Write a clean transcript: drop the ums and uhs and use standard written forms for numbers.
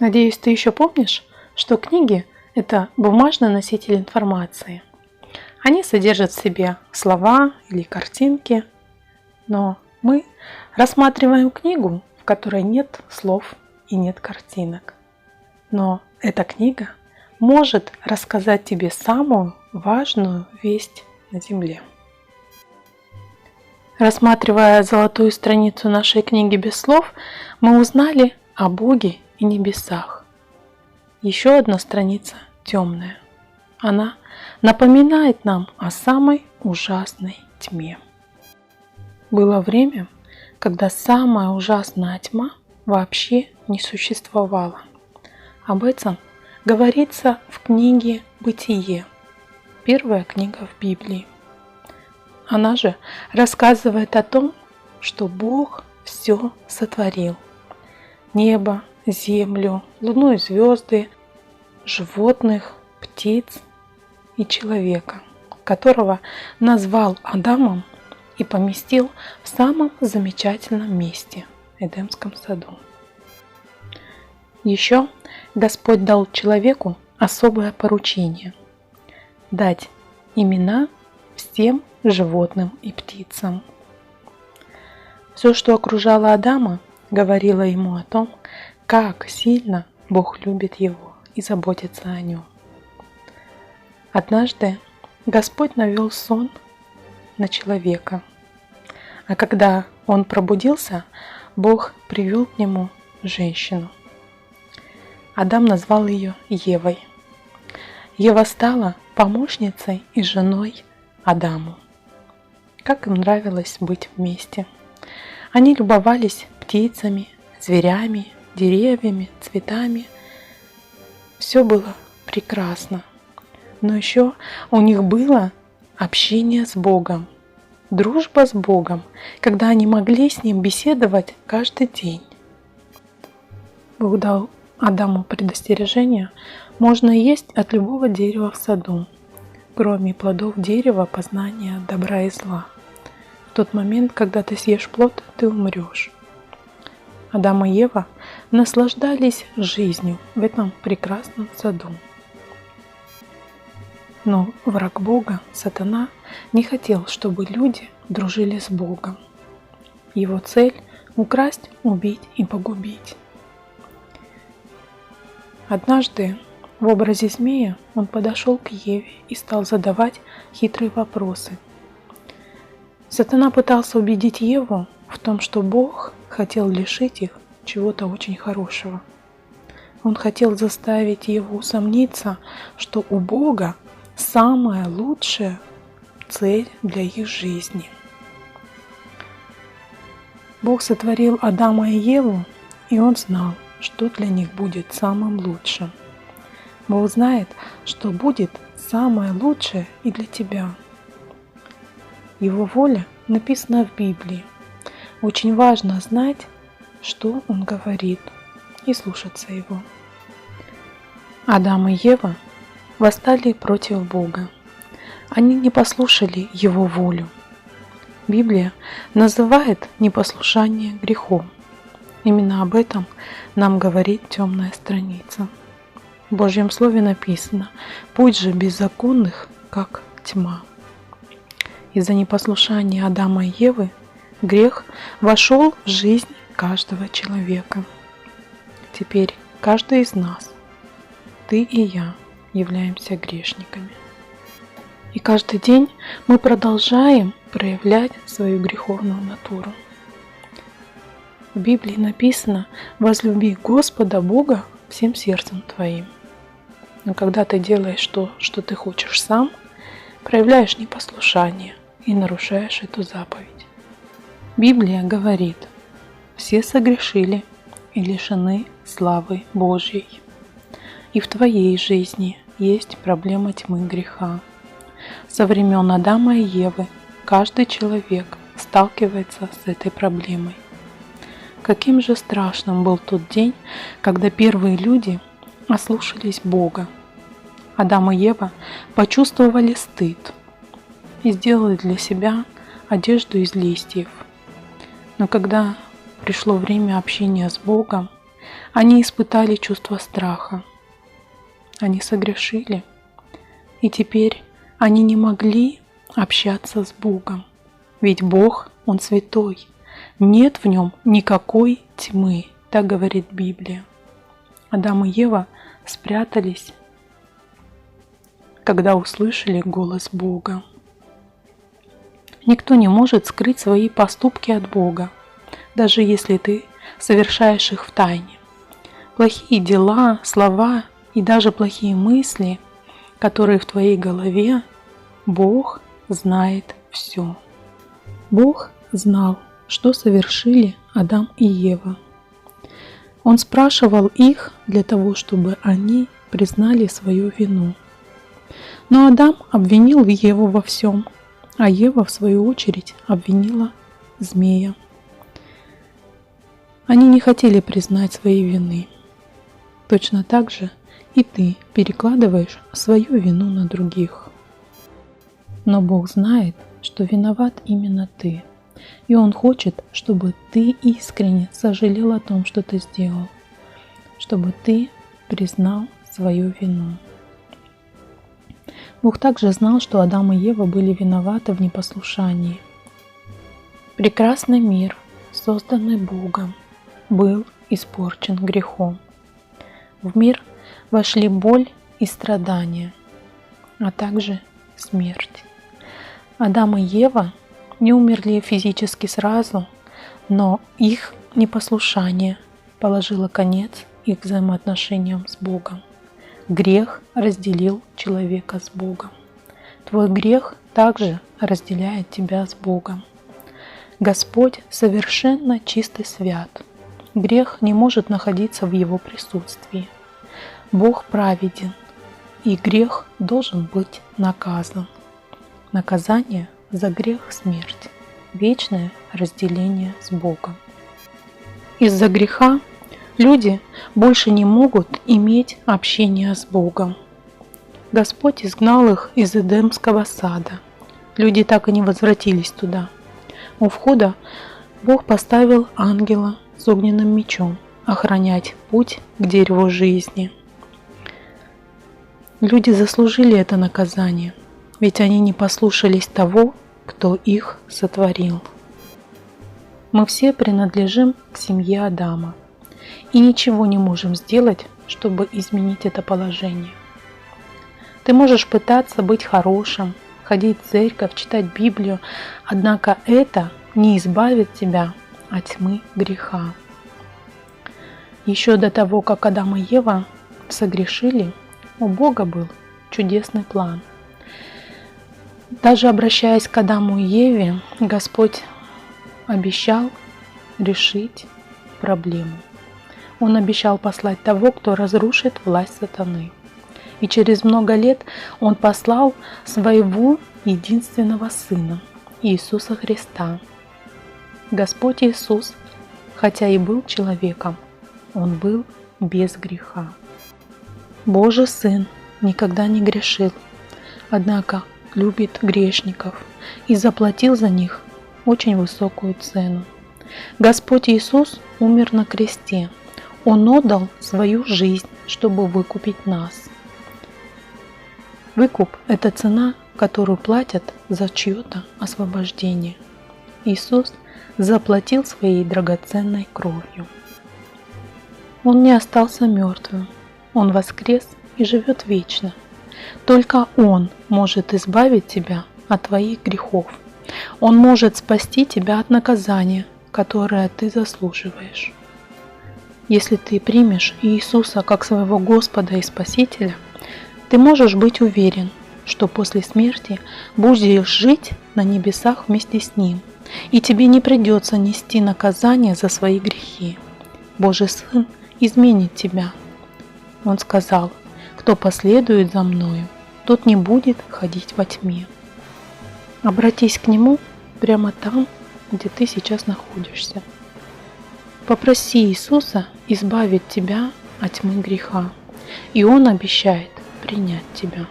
Надеюсь, ты еще помнишь, что книги – это бумажный носитель информации. Они содержат в себе слова или картинки, но мы рассматриваем книгу, в которой нет слов и нет картинок. Но эта книга может рассказать тебе самую важную весть на Земле. Рассматривая золотую страницу нашей книги без слов, мы узнали о Боге и небесах. Еще одна страница темная. Она напоминает нам о самой ужасной тьме. Было время, когда самая ужасная тьма вообще не существовала. Об этом говорится в книге «Бытие», первая книга в Библии. Она же рассказывает о том, что Бог все сотворил. Небо, землю, луну и звезды, животных, птиц и человека, которого назвал Адамом и поместил в самом замечательном месте – Эдемском саду. Еще Господь дал человеку особое поручение – дать имена всем животным и птицам. Все, что окружало Адама, говорило ему о том, как сильно Бог любит его и заботится о нем. Однажды Господь навел сон на человека, а когда он пробудился, Бог привел к нему женщину. Адам назвал ее Евой. Ева стала помощницей и женой Адаму. Как им нравилось быть вместе. Они любовались птицами, зверями, деревьями, цветами. Все было прекрасно. Но еще у них было общение с Богом, дружба с Богом, когда они могли с Ним беседовать каждый день. Бог дал Адаму предостережение: можно есть от любого дерева в саду, кроме плодов дерева познания добра и зла. В тот момент, когда ты съешь плод, ты умрешь. Адам и Ева наслаждались жизнью в этом прекрасном саду. Но враг Бога, Сатана, не хотел, чтобы люди дружили с Богом. Его цель – украсть, убить и погубить. Однажды в образе змея он подошел к Еве и стал задавать хитрые вопросы. Сатана пытался убедить Еву в том, что Бог хотел лишить их чего-то очень хорошего. Он хотел заставить Еву усомниться, что у Бога самая лучшая цель для их жизни. Бог сотворил Адама и Еву, и Он знал, что для них будет самым лучшим. Бог знает, что будет самое лучшее и для тебя. Его воля написана в Библии. Очень важно знать, что Он говорит, и слушаться Его. Адам и Ева восстали против Бога. Они не послушали Его волю. Библия называет непослушание грехом. Именно об этом нам говорит темная страница. В Божьем Слове написано: «Путь же беззаконных, как тьма». Из-за непослушания Адама и Евы грех вошел в жизнь каждого человека. Теперь каждый из нас, ты и я, являемся грешниками. И каждый день мы продолжаем проявлять свою греховную натуру. В Библии написано: «Возлюби Господа Бога всем сердцем твоим». Но когда ты делаешь то, что ты хочешь сам, проявляешь непослушание и нарушаешь эту заповедь. Библия говорит: все согрешили и лишены славы Божьей. И в твоей жизни есть проблема тьмы греха. Со времен Адама и Евы каждый человек сталкивается с этой проблемой. Каким же страшным был тот день, когда первые люди ослушались Бога. Адам и Ева почувствовали стыд и сделали для себя одежду из листьев. Но когда пришло время общения с Богом, Они испытали чувство страха. Они согрешили. И теперь они не могли общаться с Богом. Ведь Бог, Он святой. Нет в Нем никакой тьмы, так говорит Библия. Адам и Ева спрятались, когда услышали голос Бога. Никто не может скрыть свои поступки от Бога, даже если ты совершаешь их в тайне. Плохие дела, слова и даже плохие мысли, которые в твоей голове, Бог знает все. Бог знал, что совершили Адам и Ева. Он спрашивал их для того, чтобы они признали свою вину. Но Адам обвинил Еву во всем, а Ева, в свою очередь, обвинила змея. Они не хотели признать своей вины. Точно так же и ты перекладываешь свою вину на других. Но Бог знает, что виноват именно ты, и Он хочет, чтобы ты искренне сожалел о том, что ты сделал, чтобы ты признал свою вину. Бог также знал, что Адам и Ева были виноваты в непослушании. Прекрасный мир, созданный Богом, был испорчен грехом. В мир вошли боль и страдания, а также смерть. Адам и Ева не умерли физически сразу, но их непослушание положило конец их взаимоотношениям с Богом. Грех разделил человека с Богом. Твой грех также разделяет тебя с Богом. Господь совершенно чист и свят. Грех не может находиться в Его присутствии. Бог праведен, и грех должен быть наказан. Наказание за грех – смерть, вечное разделение с Богом. Из-за греха люди больше не могут иметь общение с Богом. Господь изгнал их из Эдемского сада. Люди так и не возвратились туда. У входа Бог поставил ангела с огненным мечом охранять путь к дереву жизни. Люди заслужили это наказание, ведь они не послушались того, кто их сотворил. Мы все принадлежим к семье Адама и ничего не можем сделать, чтобы изменить это положение. Ты можешь пытаться быть хорошим, ходить в церковь, читать Библию, однако это не избавит тебя от тьмы греха. Еще до того, как Адам и Ева согрешили, у Бога был чудесный план. Даже обращаясь к Адаму и Еве, Господь обещал решить проблему. Он обещал послать того, кто разрушит власть сатаны. И через много лет Он послал Своего единственного Сына, Иисуса Христа. Господь Иисус, хотя и был человеком, Он был без греха. Божий Сын никогда не грешил, однако любит грешников и заплатил за них очень высокую цену. Господь Иисус умер на кресте. Он отдал свою жизнь, чтобы выкупить нас. Выкуп – это цена, которую платят за чье-то освобождение. Иисус заплатил своей драгоценной кровью. Он не остался мертвым. Он воскрес и живет вечно. Только Он может избавить тебя от твоих грехов. Он может спасти тебя от наказания, которое ты заслуживаешь. Если ты примешь Иисуса как своего Господа и Спасителя, ты можешь быть уверен, что после смерти будешь жить на небесах вместе с Ним, и тебе не придется нести наказание за свои грехи. Божий Сын изменит тебя. Он сказал: «Кто последует за Мною, тот не будет ходить во тьме». Обратись к Нему прямо там, где ты сейчас находишься. Попроси Иисуса избавить тебя от тьмы греха, и Он обещает принять тебя.